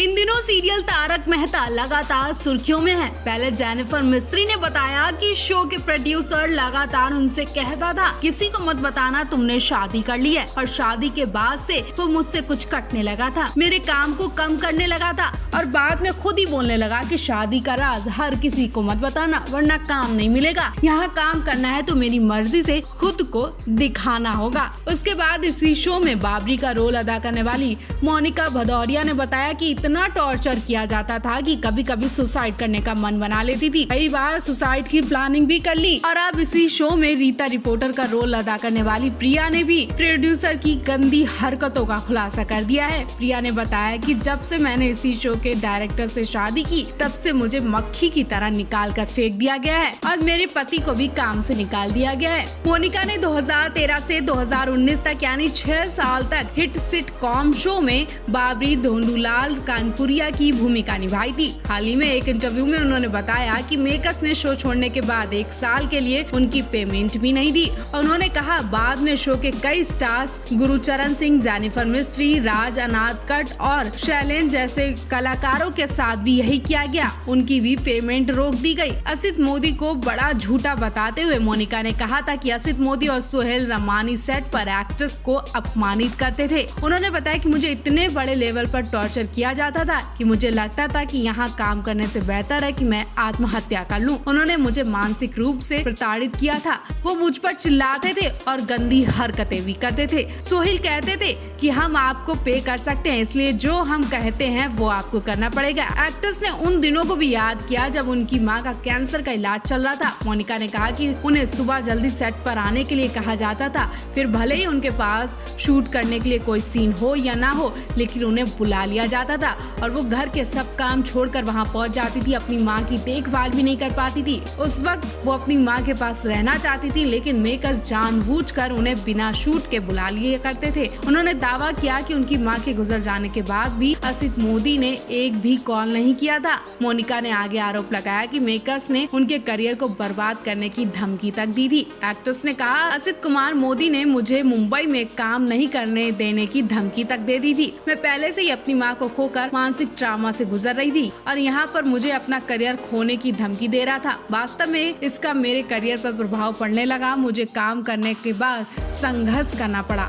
इन दिनों सीरियल तारक मेहता लगातार सुर्खियों में है। पहले जेनिफर मिस्त्री ने बताया कि शो के प्रोड्यूसर लगातार उनसे कहता था किसी को मत बताना तुमने शादी कर ली है, और शादी के बाद से वो मुझसे कुछ कटने लगा था, मेरे काम को कम करने लगा था और बाद में खुद ही बोलने लगा कि शादी का राज हर किसी को मत बताना वरना काम नहीं मिलेगा, यहाँ काम करना है तो मेरी मर्जी से खुद को दिखाना होगा। उसके बाद इसी शो में बाबरी का रोल अदा करने वाली मोनिका भदौरिया ने बताया कि इतना टॉर्चर किया जाता था कि कभी कभी सुसाइड करने का मन बना लेती थी, कई बार सुसाइड की प्लानिंग भी कर ली। और अब इसी शो में रीता रिपोर्टर का रोल अदा करने वाली प्रिया ने भी प्रोड्यूसर की गंदी हरकतों का खुलासा कर दिया है। प्रिया ने बताया कि जब से मैंने इसी शो के डायरेक्टर से शादी की तब से मुझे मक्खी की तरह निकाल कर फेंक दिया गया है और मेरे पति को भी काम से निकाल दिया गया है। मोनिका ने 2013 से 2019 तक यानी 6 साल तक हिट सिटकॉम शो में बाबरी धोंडूलाल कानपुरिया की भूमिका निभाई थी। हाल ही में एक इंटरव्यू में उन्होंने बताया कि मेकर्स ने शो छोड़ने के बाद 1 साल के लिए उनकी पेमेंट भी नहीं दी। उन्होंने कहा बाद में शो के कई स्टार्स गुरुचरण सिंह, जेनिफर मिस्त्री, राज अनादकट और शैलेन जैसे कलाकारों के साथ भी यही किया गया, उनकी भी पेमेंट रोक दी गई। असित मोदी को बड़ा झूठा बताते हुए मोनिका ने कहा था कि असित मोदी और सोहेल रमानी सेट पर एक्ट्रेस को अपमानित करते थे। उन्होंने बताया कि मुझे इतने बड़े लेवल पर टॉर्चर किया जाता था कि मुझे लगता था कि यहाँ काम करने से बेहतर है कि मैं आत्महत्या कर लूं। उन्होंने मुझे मानसिक रूप से प्रताड़ित किया था, वो मुझ पर चिल्लाते थे और गंदी हरकतें भी करते थे। सोहेल कहते थे कि हम आपको पे कर सकते हैं, इसलिए जो हम कहते हैं वो आपको करना पड़ेगा। एक्ट्रेस ने उन दिनों को भी याद किया जब उनकी मां का कैंसर का इलाज चल रहा था। मोनिका ने कहा कि उन्हें सुबह जल्दी सेट पर आने के लिए कहा जाता था, फिर भले ही उनके पास शूट करने के लिए कोई सीन हो या ना हो, लेकिन उन्हें बुला लिया जाता था और वो घर के सब काम छोड़कर वहाँ पहुँच जाती थी। अपनी माँ की देखभाल भी नहीं कर पाती थी। उस वक्त वो अपनी माँ के पास रहना चाहती थी, लेकिन मेकर्स जानबूझकर उन्हें बिना शूट के बुला लिए करते थे। उन्होंने दावा किया कि उनकी माँ के गुजर जाने के बाद भी असित मोदी ने एक भी कॉल नहीं किया था। मोनिका ने आगे आरोप लगाया कि मेकर्स ने उनके करियर को बर्बाद करने की धमकी तक दी थी। एक्ट्रेस ने कहा, असित कुमार मोदी ने मुझे मुंबई में काम नहीं करने देने की धमकी तक दे दी थी। मैं पहले से ही अपनी माँ को खोकर मानसिक ट्रॉमा से गुजर रही थी और यहाँ पर मुझे अपना करियर खोने की धमकी दे रहा था। वास्तव में इसका मेरे करियर पर प्रभाव पड़ने लगा। मुझे काम करने के बाद संघर्ष करना पड़ा।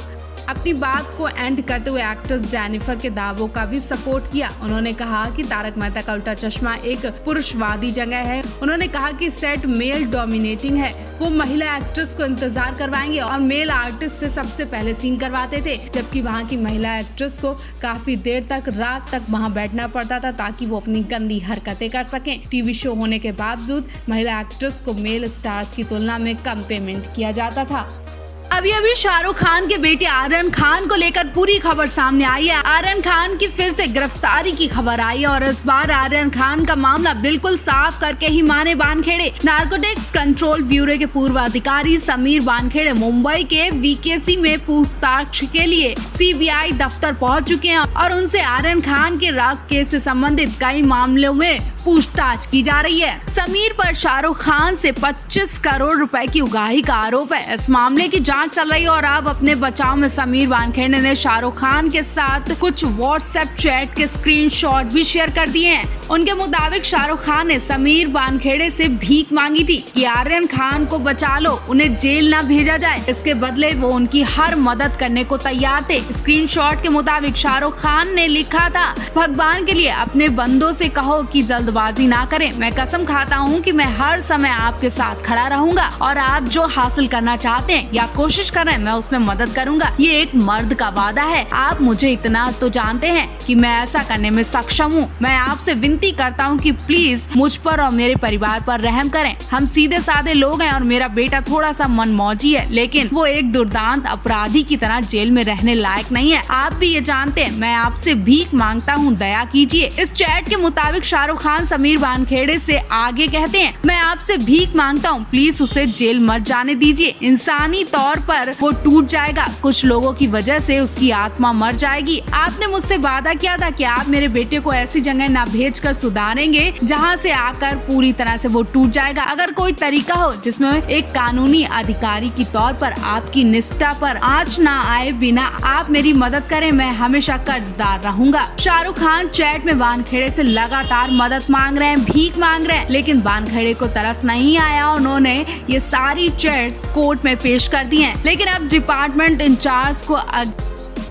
अपनी बात को एंड करते हुए एक्ट्रेस जेनिफर के दावों का भी सपोर्ट किया। उन्होंने कहा कि तारक मेहता का उल्टा चश्मा एक पुरुषवादी जगह है। उन्होंने कहा कि सेट मेल डोमिनेटिंग है, वो महिला एक्ट्रेस को इंतजार करवाएंगे और मेल आर्टिस्ट से सबसे पहले सीन करवाते थे, जबकि वहाँ की महिला एक्ट्रेस को काफी देर तक रात तक वहाँ बैठना पड़ता था ताकि वो अपनी गंदी हरकतें कर सकें। टीवी शो होने के बावजूद महिला एक्ट्रेस को मेल स्टार्स की तुलना में कम पेमेंट किया जाता था। अभी शाहरुख खान के बेटे आर्यन खान को लेकर पूरी खबर सामने आई है। आर्यन खान की फिर से गिरफ्तारी की खबर आई है और इस बार आर्यन खान का मामला बिल्कुल साफ करके ही माने वानखेड़े। नारकोटिक्स कंट्रोल ब्यूरो के पूर्व अधिकारी समीर वानखेड़े मुंबई के वीकेसी में पूछताछ के लिए सीबीआई दफ्तर पहुंच चुके हैं और उनसे आर्यन खान के ड्रग केस से संबंधित कई मामलों में पूछताछ की जा रही है। समीर पर शाहरुख खान से 25 करोड़ रुपए की उगाही का आरोप है। इस मामले की जांच चल रही है और अब अपने बचाव में समीर वानखेड़े ने शाहरुख खान के साथ कुछ व्हाट्सएप चैट के स्क्रीनशॉट भी शेयर कर दिए हैं। उनके मुताबिक शाहरुख खान ने समीर वानखेड़े से भीख मांगी थी कि आर्यन खान को बचा लो, उन्हें जेल न भेजा जाए, इसके बदले वो उनकी हर मदद करने को तैयार थे। स्क्रीनशॉट के मुताबिक शाहरुख खान ने लिखा था, भगवान के लिए अपने बंदों से कहो कि जल्दबाजी ना करें, मैं कसम खाता हूँ कि मैं हर समय आपके साथ खड़ा रहूंगा और आप जो हासिल करना चाहते हैं या कोशिश कर रहे हैं मैं उसमें मदद करूंगा। ये एक मर्द का वादा है। आप मुझे इतना तो जानते हैं कि मैं ऐसा करने में सक्षम हूँ। मैं आपसे विनती करता हूँ कि प्लीज मुझ पर और मेरे परिवार पर रहम करें। हम सीधे साधे लोग हैं और मेरा बेटा थोड़ा सा मनमौजी है, लेकिन वो एक दुर्दांत अपराधी की तरह जेल में रहने लायक नहीं है। आप भी ये जानते हैं। मैं आपसे भीख मांगता हूँ, दया कीजिए। इस चैट के मुताबिक शाहरुख खान खान समीर वानखेड़े से आगे कहते हैं, मैं आपसे भीख मांगता हूँ, प्लीज उसे जेल मत जाने दीजिए। इंसानी तौर पर वो टूट जाएगा, कुछ लोगों की वजह से उसकी आत्मा मर जाएगी। आपने मुझसे वादा किया था कि आप मेरे बेटे को ऐसी जगह ना भेजकर सुधारेंगे जहाँ से आकर पूरी तरह से वो टूट जाएगा। अगर कोई तरीका हो जिसमें एक कानूनी अधिकारी की तौर पर आपकी निष्ठा पर आंच ना आए बिना आप मेरी मदद करें, मैं हमेशा कर्जदार रहूंगा। शाहरुख खान चैट में वानखेड़े से लगातार मदद मांग रहे हैं, भीख मांग रहे हैं, लेकिन वानखेड़े को तरस नहीं आया। उन्होंने ये सारी चैट्स कोर्ट में पेश कर दी हैं। लेकिन अब डिपार्टमेंट इंचार्ज को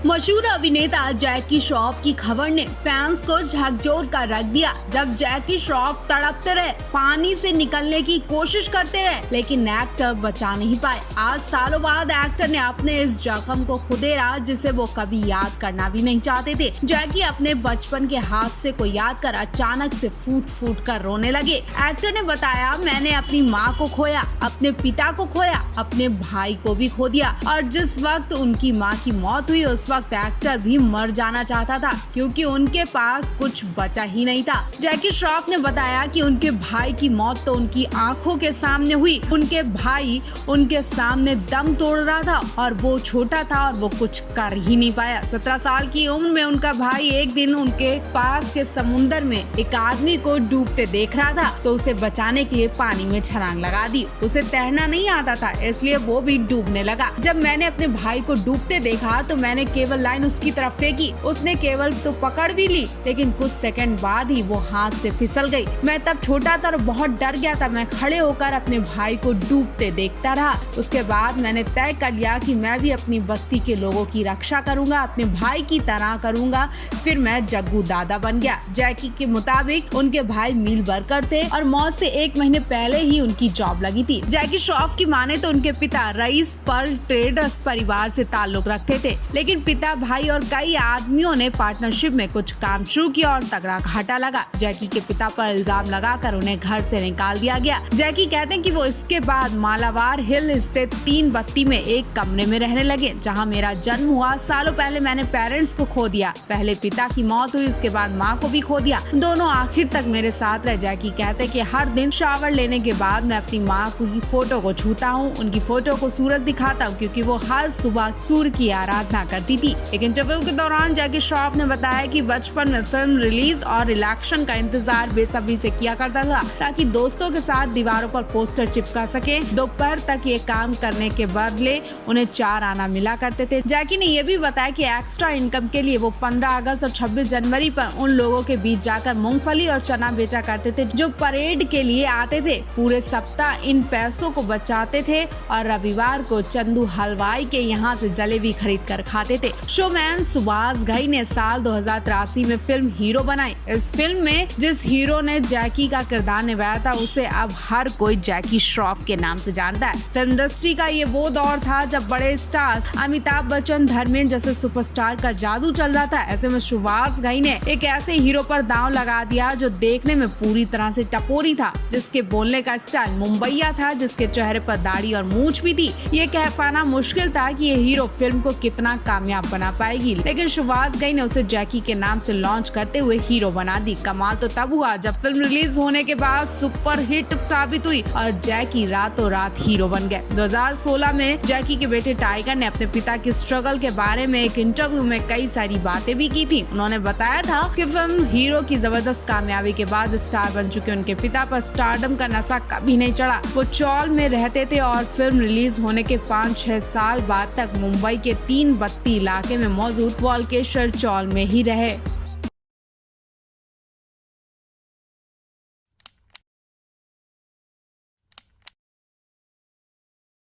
मशहूर अभिनेता जैकी श्रॉफ की खबर ने फैंस को झकझोर कर रख दिया। जब जैकी श्रॉफ तड़पते रहे, पानी से निकलने की कोशिश करते रहे, लेकिन एक्टर बचा नहीं पाए। आज सालों बाद एक्टर ने अपने इस जख्म को खुदेरा जिसे वो कभी याद करना भी नहीं चाहते थे। जैकी अपने बचपन के हादसे को याद कर अचानक से फूट फूट कर रोने लगे। एक्टर ने बताया, मैंने अपनी माँ को खोया, अपने पिता को खोया, अपने भाई को भी खो दिया, और जिस वक्त उनकी माँ की मौत हुई उस वक्त एक्टर भी मर जाना चाहता था क्योंकि उनके पास कुछ बचा ही नहीं था। जैकी श्रॉफ ने बताया कि उनके भाई की मौत तो उनकी आंखों के सामने हुई। उनके भाई उनके सामने दम तोड़ रहा था और वो छोटा था और वो कुछ कर ही नहीं पाया। 17 साल की उम्र में उनका भाई एक दिन उनके पास के समुद्र में एक आदमी को डूबते देख रहा था तो उसे बचाने के लिए पानी में छलांग लगा दी। उसे तैरना नहीं आता था, इसलिए वो भी डूबने लगा। जब मैंने अपने भाई को डूबते देखा तो मैंने केवल लाइन उसकी तरफ फेंकी। उसने केवल तो पकड़ भी ली, लेकिन कुछ सेकंड बाद ही वो हाथ से फिसल गई। मैं तब छोटा था और बहुत डर गया था। मैं खड़े होकर अपने भाई को डूबते देखता रहा। उसके बाद मैंने तय कर लिया कि मैं भी अपनी बस्ती के लोगों की रक्षा करूंगा, अपने भाई की तरह करूंगा। फिर मैं जग्गू दादा बन गया। जैकी के मुताबिक उनके भाई मिल वर्कर थे और मौत से 1 महीने पहले ही उनकी जॉब लगी थी। जैकी श्रॉफ की माने तो उनके पिता रईस पर्ल ट्रेडर्स परिवार से ताल्लुक रखते थे, लेकिन पिता, भाई और कई आदमियों ने पार्टनरशिप में कुछ काम शुरू किया और तगड़ा घाटा लगा। जैकी के पिता पर इल्जाम लगाकर उन्हें घर से निकाल दिया गया। जैकी कहते हैं कि वो इसके बाद मालाबार हिल स्थित 3 बत्ती में एक कमरे में रहने लगे जहां मेरा जन्म हुआ। सालों पहले मैंने पेरेंट्स को खो दिया। पहले पिता की मौत हुई, उसके बाद माँ को भी खो दिया। दोनों आखिर तक मेरे साथ रहे। जैकी कहते हैं कि हर दिन शावर लेने के बाद मैं अपनी माँ की फोटो को छूता हूँ, उनकी फोटो को सूरज दिखाता हूँ क्योंकि वो हर सुबह सूर्य की आराधना करती थी। एक इंटरव्यू के दौरान जैकी श्रॉफ ने बताया कि बचपन में फिल्म रिलीज और इलेक्शन का इंतजार बेसब्री से किया करता था ताकि दोस्तों के साथ दीवारों पर पोस्टर चिपका सके। दोपहर तक ये काम करने के बदले उन्हें 4 आना मिला करते थे। जैकी ने यह भी बताया कि एक्स्ट्रा इनकम के लिए वो 15 अगस्त और 26 जनवरी पर उन लोगों के बीच जाकर मूंगफली और चना बेचा करते थे जो परेड के लिए आते थे। पूरे सप्ताह इन पैसों को बचाते थे और रविवार को चंदू हलवाई के यहाँ से जलेबी खरीद कर खाते थे। शोमैन सुभाष घई ने साल 2083 में फिल्म हीरो बनाई। इस फिल्म में जिस हीरो ने जैकी का किरदार निभाया था उसे अब हर कोई जैकी श्रॉफ के नाम से जानता है। फिल्म इंडस्ट्री का ये वो दौर था जब बड़े स्टार्स अमिताभ बच्चन, धर्मेंद्र जैसे सुपरस्टार का जादू चल रहा था। ऐसे में सुभाष घई ने एक ऐसे हीरो पर दांव लगा दिया जो देखने में पूरी तरह से टपोरी था, जिसके बोलने का स्टाइल मुंबईया था, जिसके चेहरे पर दाढ़ी और मूंछ भी थी। ये कह पाना मुश्किल था कि ये हीरो फिल्म को कितना कामयाब बना पाएगी, लेकिन सुभाष घई ने उसे जैकी के नाम से लॉन्च करते हुए हीरो बना दी। कमाल तो तब हुआ जब फिल्म रिलीज होने के बाद सुपर हिट साबित हुई और जैकी रातों रात हीरो बन गए। 2016 में जैकी के बेटे टाइगर ने अपने पिता की स्ट्रगल के बारे में एक इंटरव्यू में कई सारी बातें भी की थी। उन्होंने बताया था कि फिल्म हीरो की जबरदस्त कामयाबी के बाद स्टार बन चुके उनके पिता पर स्टारडम का नशा कभी नहीं चढ़ा। वो चौल में रहते थे और फिल्म रिलीज होने के 5-6 साल बाद तक मुंबई के 3 बत्ती इलाके में मौजूद वॉल्केश्वर चौल में ही रहे।